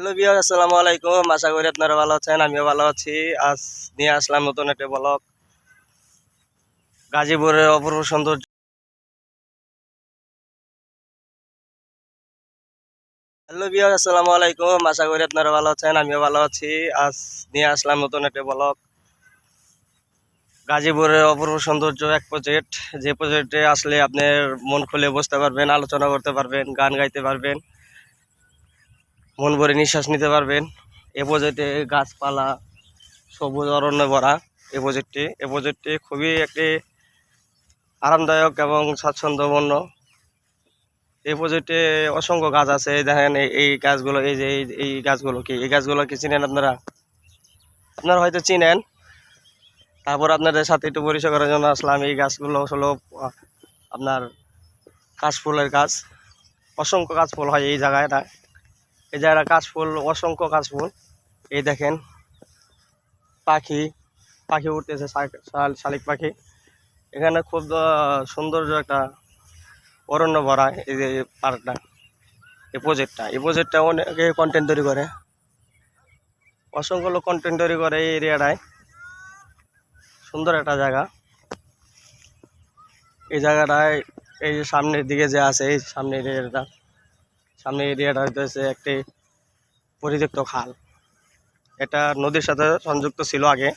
Hello viewer, আসসালামু আলাইকুম। আশা করি আপনারা ভালো আছেন, আমিও ভালো আছি। আজ নিয়ে আসলাম নতুন একটা ব্লগ। গাজীপুরের অপূর্ব সৌন্দর্য। হ্যালো ভিউয়ার, আসসালামু আলাইকুম। আশা করি আপনারা ভালো আছেন, আমিও ভালো আছি। আজ নিয়ে আসলাম নতুন একটা ব্লগ। গাজীপুরের অপূর্ব সৌন্দর্য এক প্রজেক্ট, যে প্রজেক্টে আসলে আপনার মন খুলে বসতে পারবেন, আলোচনা করতে পারবেন, গান গাইতে পারবেন, মন ভরে নিঃশ্বাস নিতে পারবেন। এ প্রজেক্টে গাছপালা সবুজ অরণ্য ভরা। এ প্রজেক্টটি খুবই একটি আরামদায়ক এবং স্বাচ্ছন্দ্যপূর্ণ। এই প্রজেক্টে অসংখ্য গাছ আছে। এই দেখেন, এই গাছগুলো, এই যে এই গাছগুলো কি চিনেন আপনারা? আপনারা হয়তো চিনেন। তারপর আপনাদের সাথে একটু পরিচয় করার জন্য আসলাম। এই গাছগুলো হলো আপনার কাশফুলের গাছ। অসংখ্য কাশফুল হয় এই জায়গাটা। এই জায়গাটা কাশফুল, অসংখ্য কাশফুল। এই দেখেন, পাখি পাখি উঠতেছে, শালিক পাখি। এখানে খুব সৌন্দর্য একটা অরণ্য ভরা এই যে পার্কটা। এই প্রজেক্টটা অনেকে কন্টেন্ট তৈরি করে, অসংখ্য লোক কন্টেন্ট তৈরি করে এই এরিয়াটায়। সুন্দর একটা জায়গা এই জায়গাটায়। এই যে সামনের দিকে যে আছে, এই সামনের এরিয়াটা হইতেছে একটি পরিত্যক্ত খাল। এটা নদীর সাথে সংযুক্ত ছিল আগে,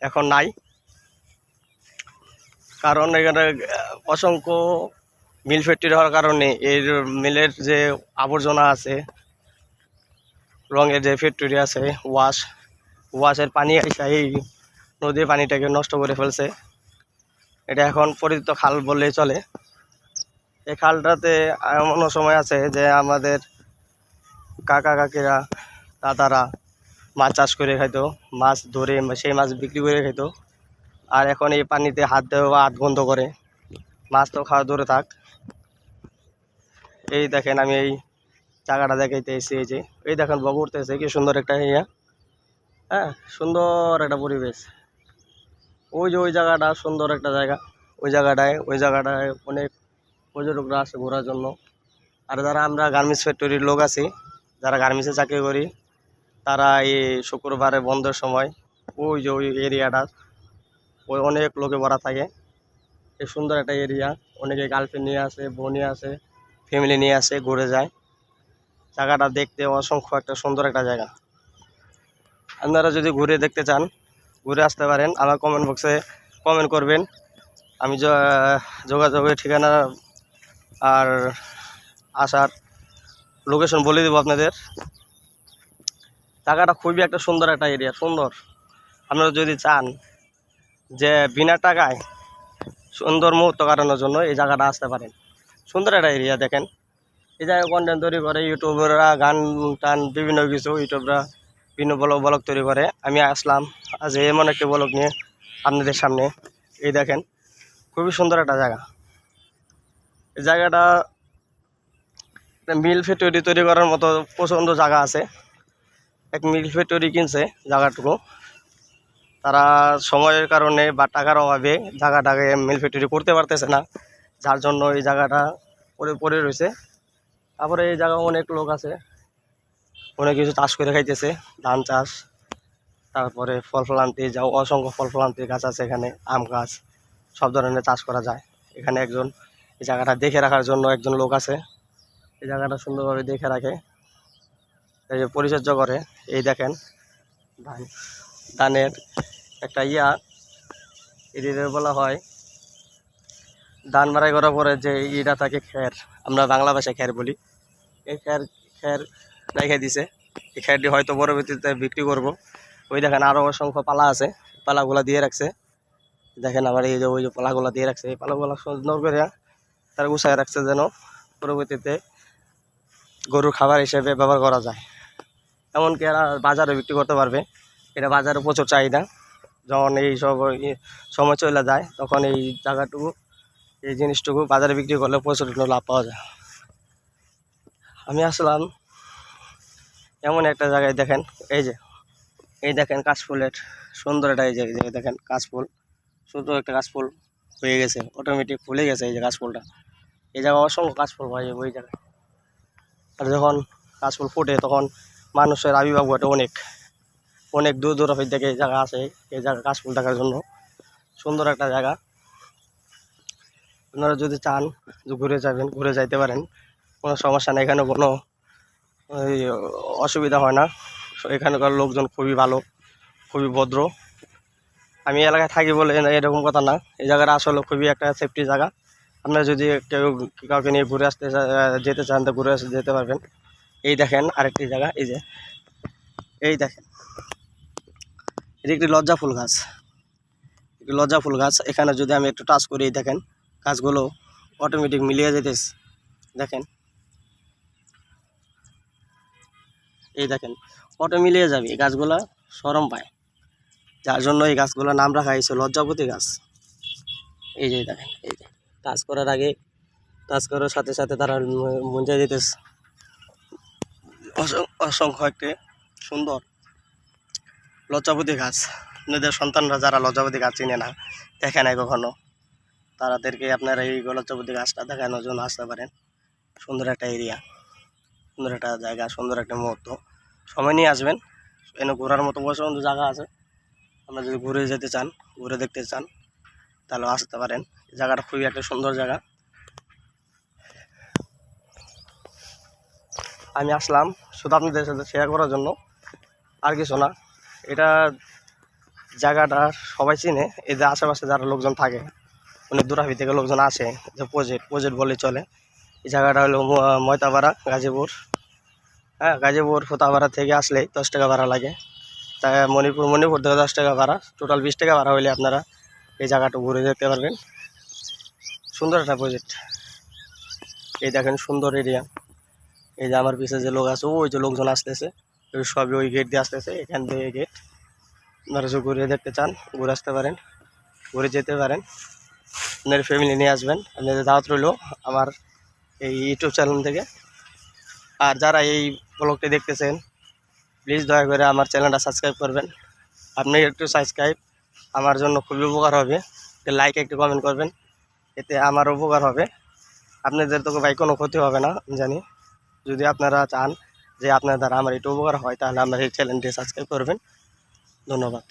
এখন নাই। কারণ এখানে অসংখ্য মিল ফ্যাক্টরি হওয়ার কারণে এর মিলের যে আবর্জনা আছে, রঙের যে ফ্যাক্টরি আছে, ওয়াশের পানি এসে এই নদীর পানিটাকে নষ্ট করে ফেলছে। এটা এখন পরিচিত খাল বললেই চলে। এই খালটাতে এমনও সময় আছে যে আমাদের কাকা কাকিরা, দাদারা মাছ চাষ করে খাইতো, মাছ ধরে সেই মাছ বিক্রি করে খাইতো। আর এখন এই পানিতে হাত দেওয়া হাত বন্ধ করে, মাছ তো খাওয়া দূরে থাক। এই দেখেন, আমি এই জায়গাটা দেখাইতে এসেছি। এই দেখেন, বগ উঠতেছে, কি সুন্দর একটা ইয়া। হ্যাঁ, সুন্দর একটা পরিবেশ। ওই যে ওই জায়গাটা সুন্দর একটা জায়গা। ওই জায়গাটায় অনেক পর্যটকরা আসে ঘোরার জন্য। আর যারা আমরা গার্মেন্টস ফ্যাক্টরির লোক আছি, যারা গার্মেন্টসে চাকরি করি, তারা এই শুক্রবারে বন্ধের সময় ওই যে ওই এরিয়াটা ওই অনেক লোকে ভরা থাকে। এই সুন্দর একটা এরিয়া। অনেকে গার্লফ্রেন্ড নিয়ে আসে, বউ নিয়ে আসে, ফ্যামিলি নিয়ে আসে, ঘুরে যায়। জায়গাটা দেখতে অসংখ্য একটা সুন্দর একটা জায়গা। আপনারা যদি ঘুরে দেখতে চান, ঘুরে আসতে পারেন। আমার কমেন্ট বক্সে কমেন্ট করবেন, আমি যোগাযোগের ঠিকানা আর আসার লোকেশন বলে দেবো আপনাদের। জায়গাটা খুবই একটা সুন্দর একটা এরিয়া, সুন্দর। আপনারা যদি চান যে বিনা টাকায় সুন্দর মুহূর্ত কাটানোর জন্য এই জায়গাটা আসতে পারেন। সুন্দর একটা এরিয়া। দেখেন, এই জায়গায় কন্টেন্ট তৈরি করে ইউটিউবাররা, গান টান বিভিন্ন কিছু ইউটিউবরা বিভিন্ন ব্লগ তৈরি করে। আমি আসলাম আজ এমন একটি ব্লগ নিয়ে আপনাদের সামনে। এই দেখেন, খুবই সুন্দর একটা জায়গা। এই জায়গাটা মিল ফ্যাক্টরি তৈরি করার মতো প্রচণ্ড জায়গা আছে। এক মিল ফ্যাক্টরি কিনছে জায়গাটুকু। তারা সময়ের কারণে বা টাকার অভাবে জায়গাটাকে মিল ফ্যাক্টরি করতে পারতেছে না, যার জন্য এই জায়গাটা পড়ে রয়েছে। তারপরে এই জায়গায় অনেক লোক আছে, অনেক কিছু চাষ করে খাইতেছে, ধান চাষ, তারপরে ফল ফলান্তি, যা অসংখ্য ফল ফলান্তির গাছ আছে এখানে, আম গাছ, সব ধরনের চাষ করা যায় এখানে। এই জায়গাটা দেখে রাখার জন্য একজন লোক আছে। এই জায়গাটা সুন্দরভাবে দেখে রাখে, এই যে পরিচর্যা করে। এই দেখেন, ধান ধানের একটা এটিতে বলা হয় ধান মারাই করার পরে যে ইটা থাকে খের, আমরা বাংলা ভাষায় খের বলি। এই খের রেখে দিছে। এই খেরটি হয়তো পরবর্তীতে বিক্রি করব। ওই দেখেন, আরও অসংখ্য পালা আছে, পালাগুলা দিয়ে রাখছে। দেখেন আমার এই যে ওই যে পালাগুলা দিয়ে রাখছে, এই পালাগুলা সুন্দর করে তারা গুছায় রাখছে, যেন পরবর্তীতে গরুর খাবার হিসেবে ব্যবহার করা যায়। এমনকি এরা বাজারে বিক্রি করতে পারবে। এটা বাজারে প্রচুর চাহিদা। যখন এই সব সময় চলে যায়, তখন এই জায়গাটুকু, এই জিনিসটুকু বাজারে বিক্রি করলে প্রচুর লাভ পাওয়া যায়। আমি আসলাম এমন একটা জায়গায়। দেখেন, এই দেখেন কাশফুলের সুন্দর একটা, এই যে দেখেন কাশফুল, সুন্দর একটা কাশফুল হয়ে গেছে, অটোমেটিক ফুলে গেছে এই যে কাশফুলটা। এই জায়গায় অসংখ্য কাশফুল হয় ওই জায়গায়। আর যখন কাশফুল ফোটে তখন মানুষের আবির্ভাব ঘটে অনেক অনেক দূর দূরান্ত থেকে এই জায়গা আসে এই জায়গা কাশফুল দেখার জন্য। সুন্দর একটা জায়গা, আপনারা যদি চান যে ঘুরে যাবেন ঘুরে যাইতে পারেন, কোনো সমস্যা নেই, এখানে কোনো ওই অসুবিধা হয় না। এখানকার লোকজন খুবই ভালো, খুবই ভদ্র। আমি এলাকায় থাকি বলে এরকম কথা না, এই জায়গাটা আসলে খুবই একটা সেফটি জায়গা। আপনারা যদি কেউ কাউকে নিয়ে ঘুরে আসতে যেতে চান তো ঘুরে আসতে যেতে পারবেন। এই দেখেন আরেকটি জায়গা, এই যে এই দেখেন এটি একটি লজ্জা ফুল গাছ, একটি লজ্জা ফুল গাছ। এখানে যদি আমি একটু টাচ করি, দেখেন গাছগুলো অটোমেটিক মিলিয়ে যেতেছে। দেখেন এই দেখেন অটো মিলিয়ে যাবে, এই গাছগুলা সরম পায়, যার জন্য এই গাছগুলোর নাম রাখা হয়েছে লজ্জাপতি গাছ। এই যে দেখেন, এই যে টাচ করার আগে টাচ করার সাথে সাথে তারা মুঞ্জা যেতেছে। অসংখ্য একটি সুন্দর লজ্জাপতি গাছ। আপনাদের সন্তানরা যারা লজ্জাপতি গাছ চিনে না, দেখে নাই কখনো, তাদেরকে আপনারা এই লজ্জাপতি গাছটা দেখানোর জন্য আসতে পারেন। সুন্দর একটা এরিয়া, সুন্দর একটা জায়গা, সুন্দর একটা মুহূর্ত, সময় নিয়ে আসবেন। এখানে ঘোরার মতো পছন্দ জায়গা আছে, আপনারা যদি ঘুরে যেতে চান, ঘুরে দেখতে চান, তাহলে আসতে পারেন। জায়গাটা খুবই একটা সুন্দর জায়গা। আমি আসলাম শুধু আপনাদের সাথে শেয়ার করার জন্য, আর কিছু না। এটা জায়গাটা সবাই চিনে, এই যে আশেপাশে যারা লোকজন থাকে, অনেক দূরাভি থেকে লোকজন আসে, যে প্রজেক্ট বলে চলে। এই জায়গাটা হলো ময়তাপাড়া, গাজীপুর। হ্যাঁ, গাজীপুর ফুতাপাড়া থেকে আসলে 10 টাকা ভাড়া লাগে। তাই মণিপুর থেকে 10 টাকা ভাড়া, টোটাল 20 টাকা ভাড়া হলে আপনারা এই জায়গাটা ঘুরে দেখতে পারবেন। সুন্দর একটা প্রজেক্ট। এই দেখেন সুন্দর এরিয়া। এই যে আমার পিছনে যে লোক আছে, ওই যে লোকজন আসতেছে, ওই সবই ওই গেট দিয়ে আসতেছে, এখান থেকে গেট। আপনারা যদি ঘুরে দেখতে চান ঘুরে আসতে পারেন, ঘুরে যেতে পারেন। আপনার ফ্যামিলি নিয়ে আসবেন, আপনাদের দাওয়াত রইল আমার এই ইউটিউব চ্যানেল থেকে। আর যারা এই ব্লগটি দেখতেছেন, প্লিজ দয়া করে আমার চ্যানেলটা সাবস্ক্রাইব করবেন। আপনি একটু সাবস্ক্রাইব আমার জন্য খুবই উপকার হবে, লাইক একটু কমেন্ট করবেন, এতে আমার উপকার হবে। আপনাদের তো ভাই কোনো ক্ষতি হবে না আমি জানি। যদি আপনারা চান যে আপনার দ্বারা আমার একটু উপকার হয়, তাহলে আমার এই চ্যানেলটি সাবস্ক্রাইব করবেন। ধন্যবাদ।